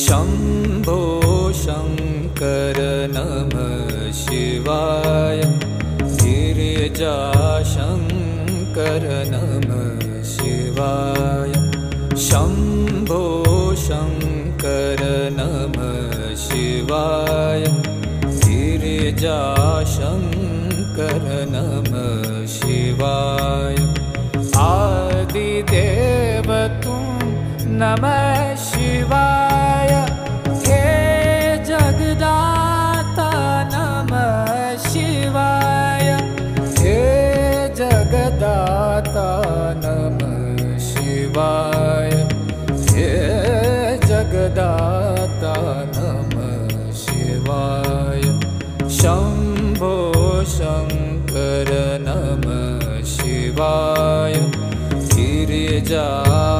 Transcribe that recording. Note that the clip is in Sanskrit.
शम्भो शङ्कर नमः शिवाय गिरिजाशङ्कर नमः शिवाय शम्भो शङ्कर नमः शिवाय गिरिजाशङ्कर नमः शिवाय आदिदेव तुम नमः शिवाय हे जगदाता नमः शिवाय हे जगदाता नमः शिवाय हे जगदाता नमः शिवाय शम्भो शङ्कर नमः शिवाय गिरिजाशङ्कर